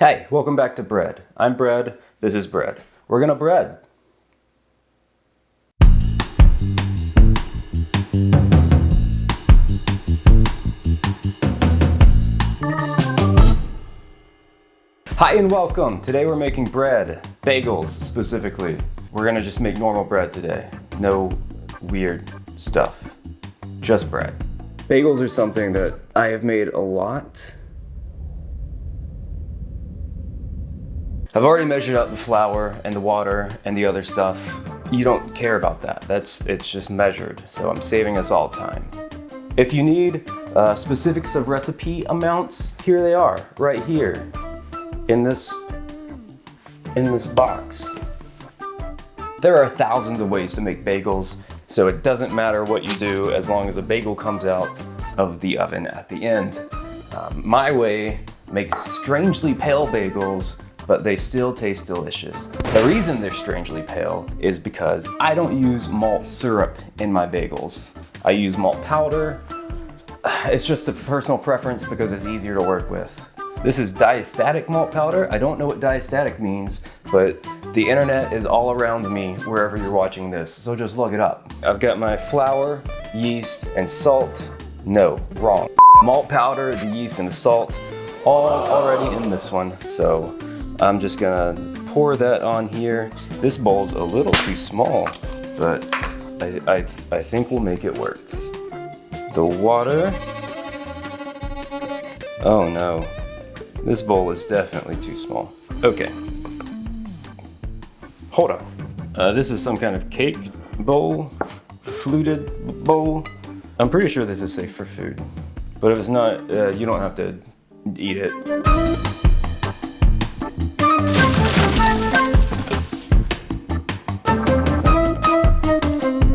Hey, welcome back to Bread. I'm Bread, this is Bread. We're gonna bread. Hi and welcome. Today we're making bread, bagels specifically. We're gonna just make normal bread today. No weird stuff, just bread. Bagels are something that I have made a lot. I've already measured out the flour and the water and the other stuff. You don't care about that. It's just measured, so I'm saving us all time. If you need specifics of recipe amounts, here they are, right here, in this box. There are thousands of ways to make bagels, so it doesn't matter what you do as long as a bagel comes out of the oven at the end. My way makes strangely pale bagels, but they still taste delicious. The reason they're strangely pale is because I don't use malt syrup in my bagels. I use malt powder. It's just a personal preference because it's easier to work with. This is diastatic malt powder. I don't know what diastatic means, but the internet is all around me wherever you're watching this, so just look it up. I've got my flour, yeast, and salt. No, wrong. Malt powder, the yeast, and the salt, all already in this one, so I'm just gonna pour that on here. This bowl's a little too small, but I think we'll make it work. The water. Oh no, this bowl is definitely too small. Okay, hold on. This is some kind of cake bowl, fluted bowl. I'm pretty sure this is safe for food, but if it's not, you don't have to eat it.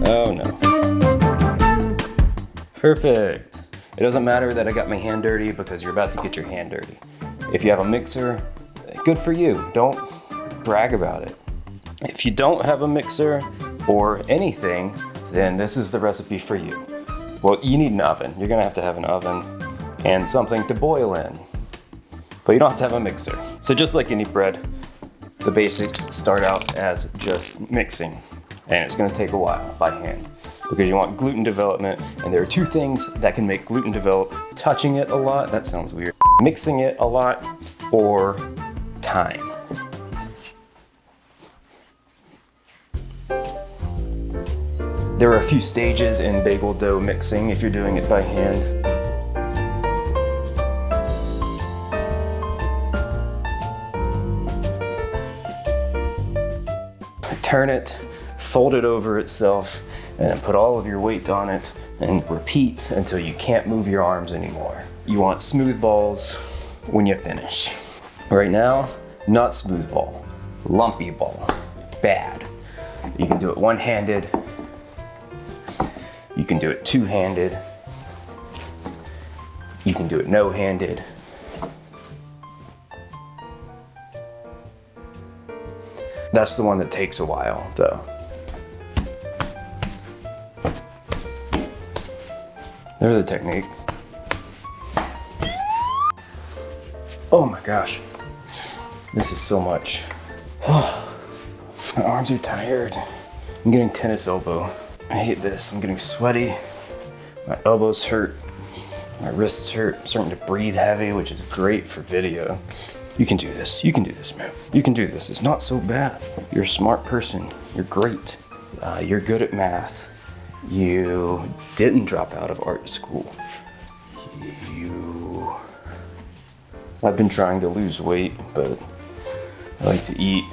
Oh no. Perfect. It doesn't matter that I got my hand dirty because you're about to get your hand dirty. If you have a mixer, good for you. Don't brag about it. If you don't have a mixer or anything, then this is the recipe for you. Well, you need an oven. You're gonna have to have an oven and something to boil in. But you don't have to have a mixer. So just like any bread, the basics start out as just mixing. And it's gonna take a while by hand because you want gluten development, and there are two things that can make gluten develop: touching it a lot, that sounds weird, mixing it a lot, or time. There are a few stages in bagel dough mixing if you're doing it by hand. Turn it, fold it over itself, and then put all of your weight on it and repeat until you can't move your arms anymore. You want smooth balls when you finish. Right now, not smooth ball, lumpy ball, bad. You can do it one-handed, you can do it two-handed, you can do it no-handed. That's the one that takes a while, though. There's a technique. Oh my gosh. This is so much. My arms are tired. I'm getting tennis elbow. I hate this. I'm getting sweaty. My elbows hurt. My wrists hurt. I'm starting to breathe heavy, which is great for video. You can do this. You can do this, man. You can do this. It's not so bad. You're a smart person. You're great. You're good at math. You didn't drop out of art school. I've been trying to lose weight, but I like to eat.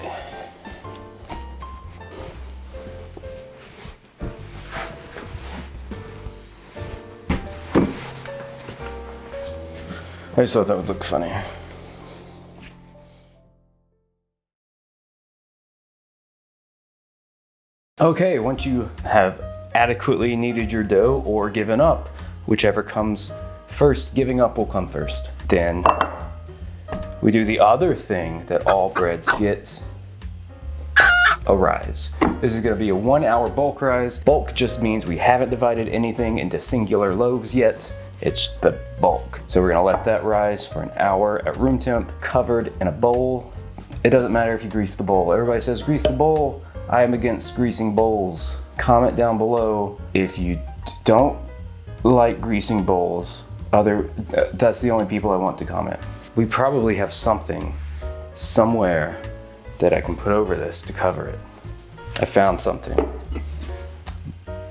I just thought that would look funny. Okay, once you have adequately kneaded your dough or given up, whichever comes first, giving up will come first. Then we do the other thing that all breads get, a rise. This is gonna be a 1 hour bulk rise. Bulk just means we haven't divided anything into singular loaves yet. it's the bulk. So we're gonna let that rise for an hour at room temp, covered in a bowl. It doesn't matter if you grease the bowl. Everybody says grease the bowl. I am against greasing bowls. Comment down below if you don't like greasing bowls. That's the only people I want to comment. We probably have something somewhere that I can put over this to cover it. I found something.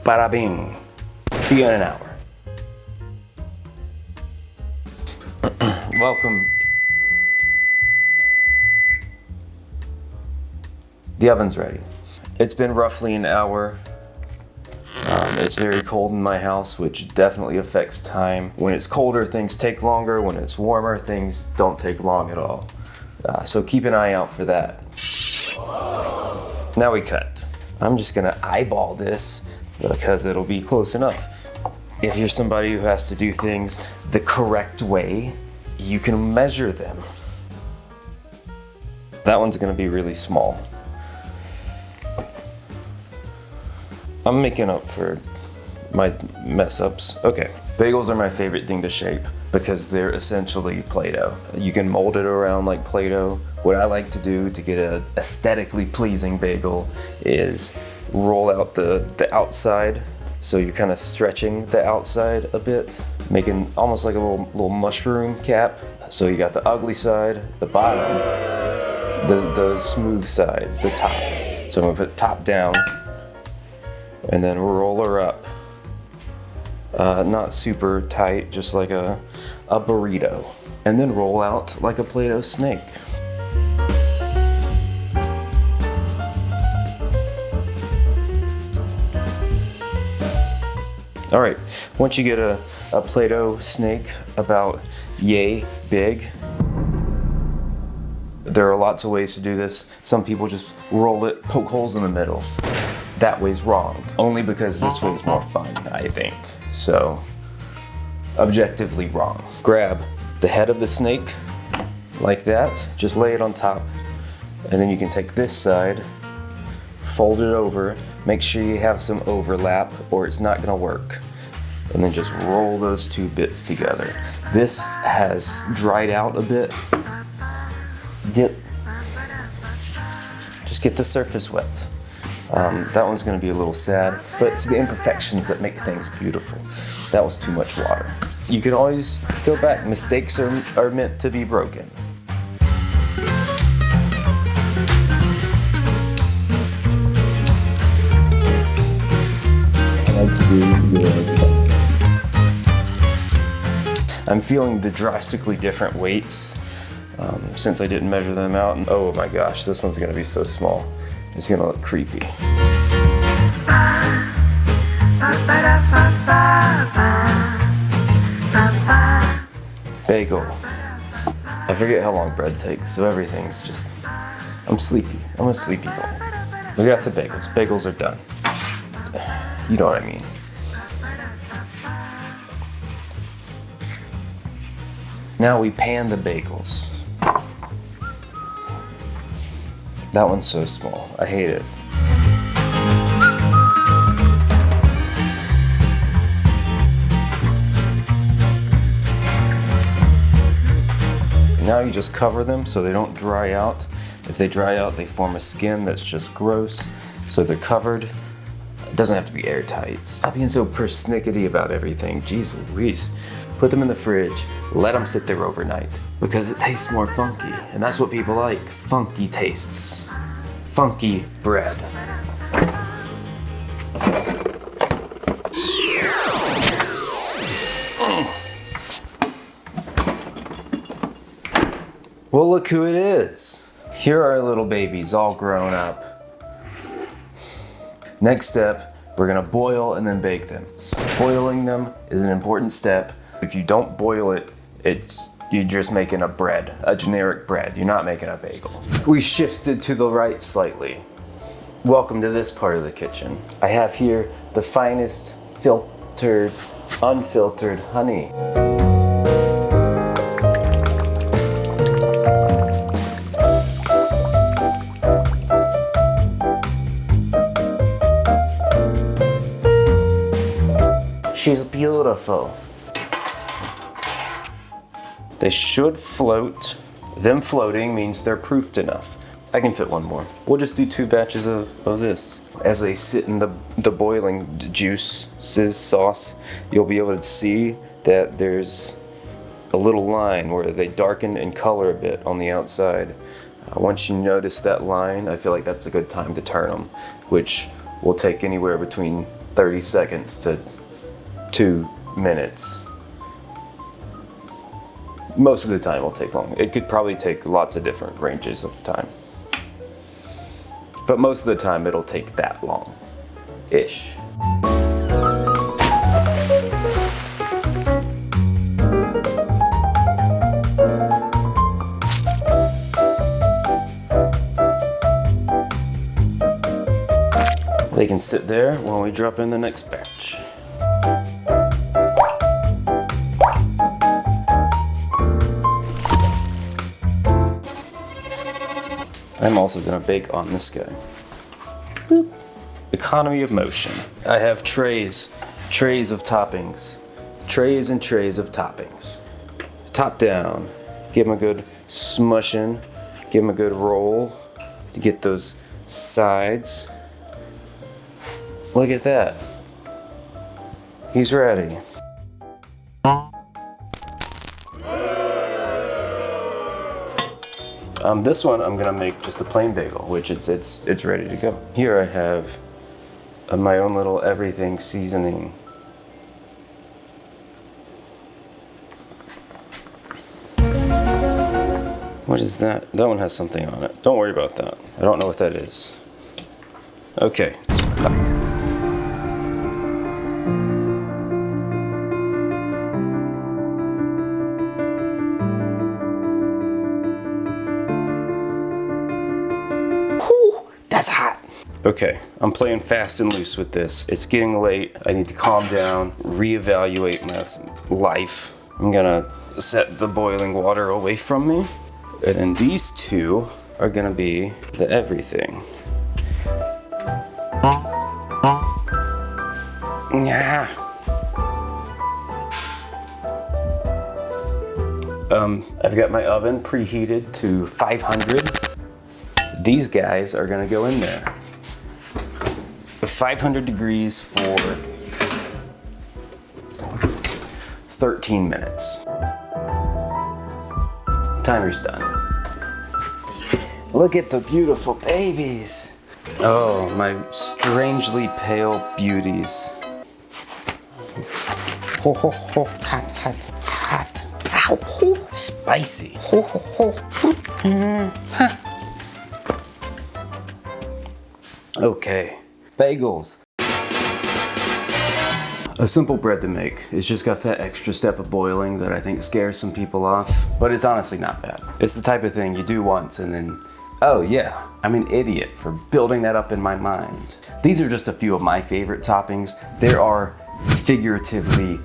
Bada bing. See you in an hour. Welcome. The oven's ready. It's been roughly an hour. It's very cold in my house, which definitely affects time. When it's colder, things take longer. When it's warmer, things don't take long at all. So keep an eye out for that. Now we cut. I'm just gonna eyeball this because it'll be close enough. If you're somebody who has to do things the correct way, you can measure them. That one's gonna be really small. I'm making up for my mess ups. Okay, bagels are my favorite thing to shape because they're essentially Play-Doh. You can mold it around like Play-Doh. What I like to do to get an aesthetically pleasing bagel is roll out the outside. So you're kind of stretching the outside a bit, making almost like a little mushroom cap. So you got the ugly side, the bottom, the smooth side, the top. So I'm gonna put top down, and then roll her up. Not super tight, just like a burrito. And then roll out like a Play-Doh snake. All right, once you get a Play-Doh snake about yay big, there are lots of ways to do this. Some people just roll it, poke holes in the middle. That way's wrong, only because this way's more fun, I think. So, objectively wrong. Grab the head of the snake, like that, just lay it on top, and then you can take this side, fold it over, make sure you have some overlap or it's not gonna work. And then just roll those two bits together. This has dried out a bit. Just get the surface wet. That one's gonna be a little sad, but it's the imperfections that make things beautiful. That was too much water. You can always go back. Mistakes are meant to be broken. I'm feeling the drastically different weights since I didn't measure them out. And oh my gosh, this one's gonna be so small. It's gonna look creepy. Bagel. I forget how long bread takes, so everything's just... I'm sleepy. I'm a sleepy boy. We got the bagels. Bagels are done. You know what I mean. Now we pan the bagels. That one's so small. I hate it. Now you just cover them so they don't dry out. If they dry out, they form a skin that's just gross. So they're covered. It doesn't have to be airtight. Stop being so persnickety about everything. Jeez Louise. Put them in the fridge. Let them sit there overnight because it tastes more funky. And that's what people like. Funky tastes. Funky bread. Well, look who it is. Here are our little babies, all grown up. Next step, we're gonna boil and then bake them. Boiling them is an important step. If you don't boil it, you're just making a bread, a generic bread. You're not making a bagel. We shifted to the right slightly. Welcome to this part of the kitchen. I have here the finest filtered, unfiltered honey. She's beautiful. They should float. Them floating means they're proofed enough. I can fit one more. We'll just do 2 batches of this. As they sit in the boiling juices sauce, you'll be able to see that there's a little line where they darken in color a bit on the outside. Once you notice that line, I feel like that's a good time to turn them, which will take anywhere between 30 seconds to 2 minutes. Most of the time it'll take long. It could probably take lots of different ranges of time. But most of the time it'll take that long-ish. They can sit there when we drop in the next batch. I'm also gonna bake on this guy. Boop. Economy of motion. I have trays of toppings. Trays and trays of toppings. Top down. Give them a good smushing. Give them a good roll to get those sides. Look at that. He's ready. This one I'm gonna make just a plain bagel, which it's ready to go. Here I have my own little everything seasoning. What is that? That one has something on it. Don't worry about that. I don't know what that is. Okay. That's hot. Okay, I'm playing fast and loose with this. It's getting late. I need to calm down, reevaluate my life. I'm gonna set the boiling water away from me. And then these 2 are gonna be the everything. Yeah. I've got my oven preheated to 500. These guys are gonna go in there. 500 degrees for 13 minutes. Timer's done. Look at the beautiful babies. Oh, my strangely pale beauties. Ho, ho, ho. Hot, hot, hot. Ow, ho. Spicy. Ho, ho, ho. Ha. Okay, bagels. A simple bread to make. It's just got that extra step of boiling that I think scares some people off, but it's honestly not bad. It's the type of thing you do once and then, oh yeah, I'm an idiot for building that up in my mind. These are just a few of my favorite toppings. There are figuratively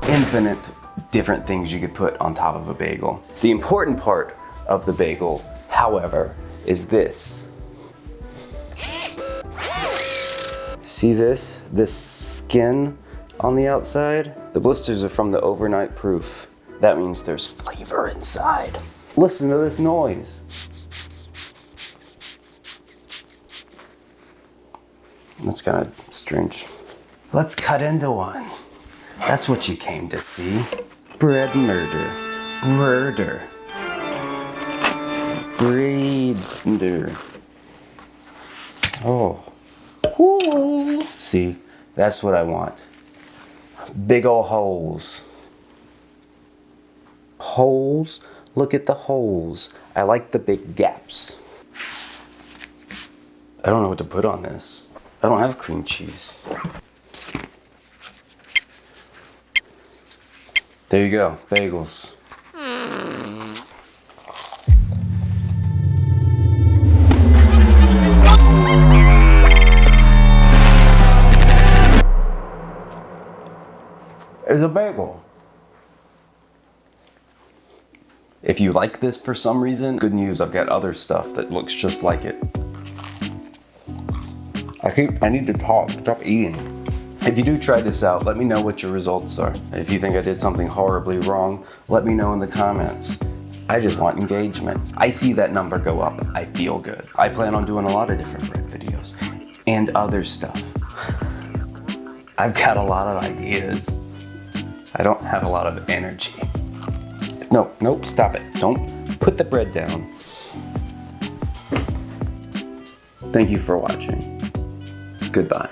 infinite different things you could put on top of a bagel. The important part of the bagel, however, is this. See this? This skin on the outside? The blisters are from the overnight proof. That means there's flavor inside. Listen to this noise. That's kind of strange. Let's cut into one. That's what you came to see. Bread murder. Murder. Breeder. Oh. Ooh. See, that's what I want. Big ol' holes. Holes? Look at the holes. I like the big gaps. I don't know what to put on this. I don't have cream cheese. There you go, bagels. There's a bagel. If you like this for some reason, good news, I've got other stuff that looks just like it. I need to talk, stop eating. If you do try this out, let me know what your results are. If you think I did something horribly wrong, let me know in the comments. I just want engagement. I see that number go up, I feel good. I plan on doing a lot of different bread videos and other stuff. I've got a lot of ideas. I don't have a lot of energy. Nope, stop it. Don't put the bread down. Thank you for watching. Goodbye.